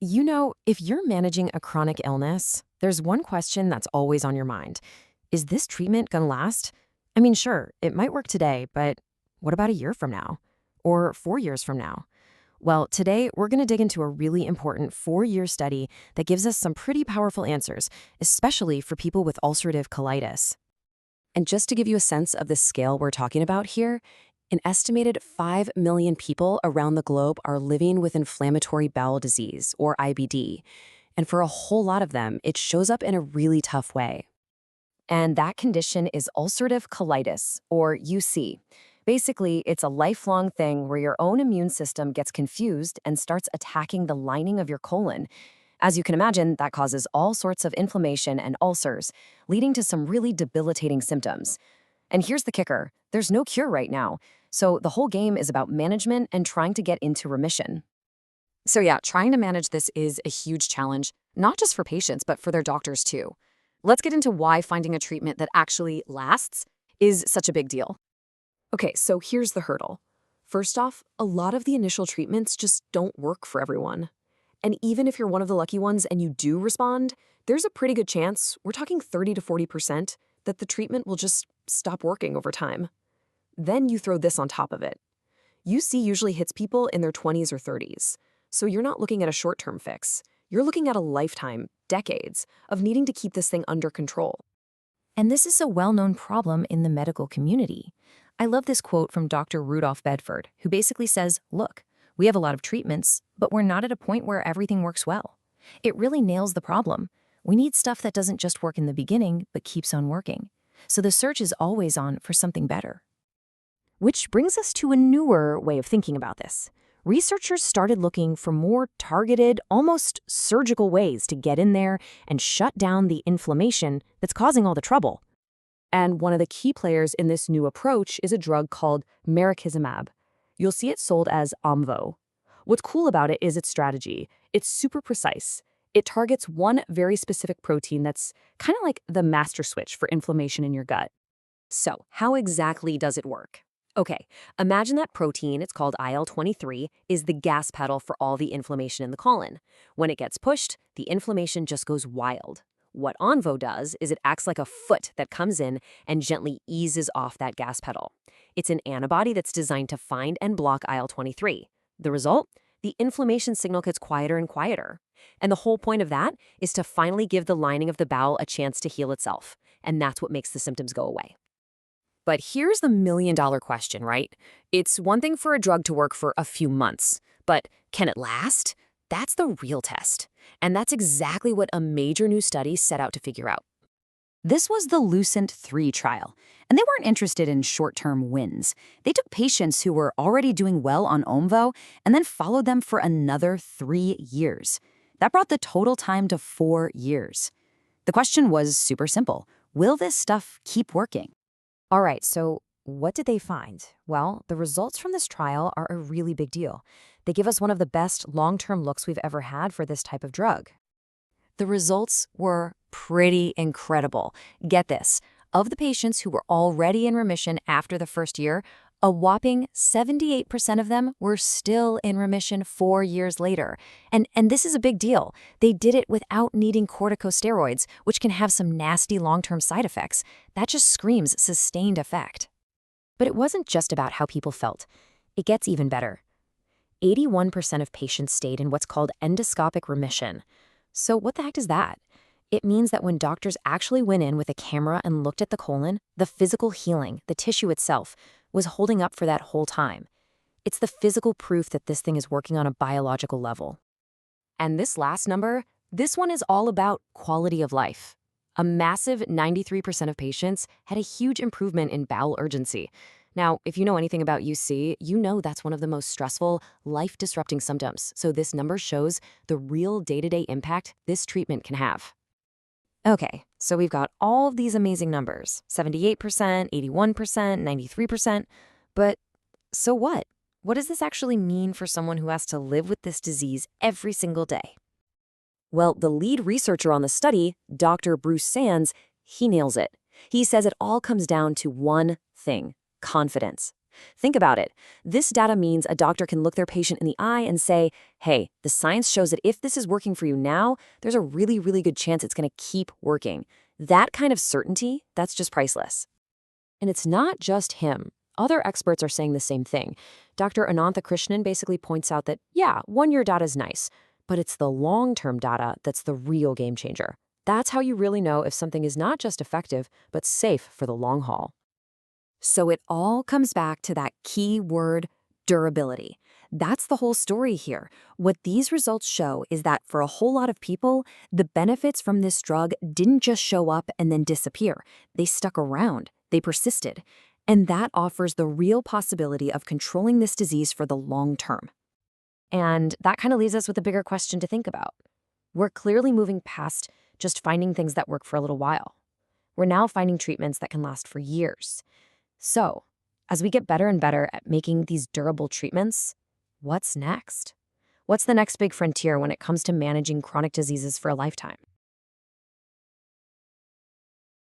If you're managing a chronic illness, there's one question that's always on your mind. Is this treatment going to last? I mean, sure, it might work today, but what about a year from now? Or 4 years from now? Well, today we're going to dig into a really important 4-year study that gives us some pretty powerful answers, especially for people with ulcerative colitis. And just to give you a sense of the scale we're talking about here, an estimated 5 million people around the globe are living with inflammatory bowel disease, or IBD. And for a whole lot of them, it shows up in a really tough way. And that condition is ulcerative colitis, or UC. Basically, it's a lifelong thing where your own immune system gets confused and starts attacking the lining of your colon. As you can imagine, that causes all sorts of inflammation and ulcers, leading to some really debilitating symptoms. And here's the kicker, there's no cure right now. So the whole game is about management and trying to get into remission. So yeah, trying to manage this is a huge challenge, not just for patients, but for their doctors too. Let's get into why finding a treatment that actually lasts is such a big deal. Okay, so here's the hurdle. First off, a lot of the initial treatments just don't work for everyone. And even if you're one of the lucky ones and you do respond, there's a pretty good chance, we're talking 30 to 40%, that the treatment will just stop working over time. Then you throw this on top of it. UC usually hits people in their 20s or 30s, so you're not looking at a short-term fix. You're looking at a lifetime, decades, of needing to keep this thing under control. And this is a well-known problem in the medical community. I love this quote from Dr. Rudolph Bedford, who basically says, look, we have a lot of treatments, but we're not at a point where everything works well. It really nails the problem. We need stuff that doesn't just work in the beginning, but keeps on working. So the search is always on for something better. Which brings us to a newer way of thinking about this. Researchers started looking for more targeted, almost surgical ways to get in there and shut down the inflammation that's causing all the trouble. And one of the key players in this new approach is a drug called Mirikizumab. You'll see it sold as Omvoh. What's cool about it is its strategy. It's super precise. It targets one very specific protein that's kind of like the master switch for inflammation in your gut. So, how exactly does it work? Okay, imagine that protein, it's called IL-23, is the gas pedal for all the inflammation in the colon. When it gets pushed, the inflammation just goes wild. What Omvoh does is it acts like a foot that comes in and gently eases off that gas pedal. It's an antibody that's designed to find and block IL-23. The result? The inflammation signal gets quieter and quieter. And the whole point of that is to finally give the lining of the bowel a chance to heal itself. And that's what makes the symptoms go away. But here's the million-dollar question, right? It's one thing for a drug to work for a few months, but can it last? That's the real test. And that's exactly what a major new study set out to figure out. This was the LUCENT-3 trial, and they weren't interested in short-term wins. They took patients who were already doing well on Omvoh and then followed them for another 3 years. That brought the total time to 4 years. The question was super simple. Will this stuff keep working? All right, so what did they find? Well, the results from this trial are a really big deal. They give us one of the best long-term looks we've ever had for this type of drug. The results were pretty incredible. Get this, of the patients who were already in remission after the first year, a whopping 78% of them were still in remission 4 years later. And this is a big deal. They did it without needing corticosteroids, which can have some nasty long-term side effects. That just screams sustained effect. But it wasn't just about how people felt. It gets even better. 81% of patients stayed in what's called endoscopic remission. So what the heck is that? It means that when doctors actually went in with a camera and looked at the colon, the physical healing, the tissue itself, was holding up for that whole time. It's the physical proof that this thing is working on a biological level. And this last number, this one is all about quality of life. A massive 93% of patients had a huge improvement in bowel urgency. Now, if you know anything about UC, you know that's one of the most stressful, life-disrupting symptoms. So this number shows the real day-to-day impact this treatment can have. Okay, so we've got all of these amazing numbers, 78%, 81%, 93%, but so what? What does this actually mean for someone who has to live with this disease every single day? Well, the lead researcher on the study, Dr. Bruce Sands, he nails it. He says it all comes down to one thing: confidence. Think about it. This data means a doctor can look their patient in the eye and say, hey, the science shows that if this is working for you now, there's a really, really good chance it's going to keep working. That kind of certainty, that's just priceless. And it's not just him. Other experts are saying the same thing. Dr. Anantha Krishnan basically points out that, yeah, one-year data is nice, but it's the long-term data that's the real game changer. That's how you really know if something is not just effective, but safe for the long haul. So it all comes back to that key word, durability. That's the whole story here. What these results show is that for a whole lot of people, the benefits from this drug didn't just show up and then disappear. They stuck around. They persisted. And that offers the real possibility of controlling this disease for the long term. And that kind of leaves us with a bigger question to think about. We're clearly moving past just finding things that work for a little while. We're now finding treatments that can last for years. So, as we get better and better at making these durable treatments, what's next? What's the next big frontier when it comes to managing chronic diseases for a lifetime?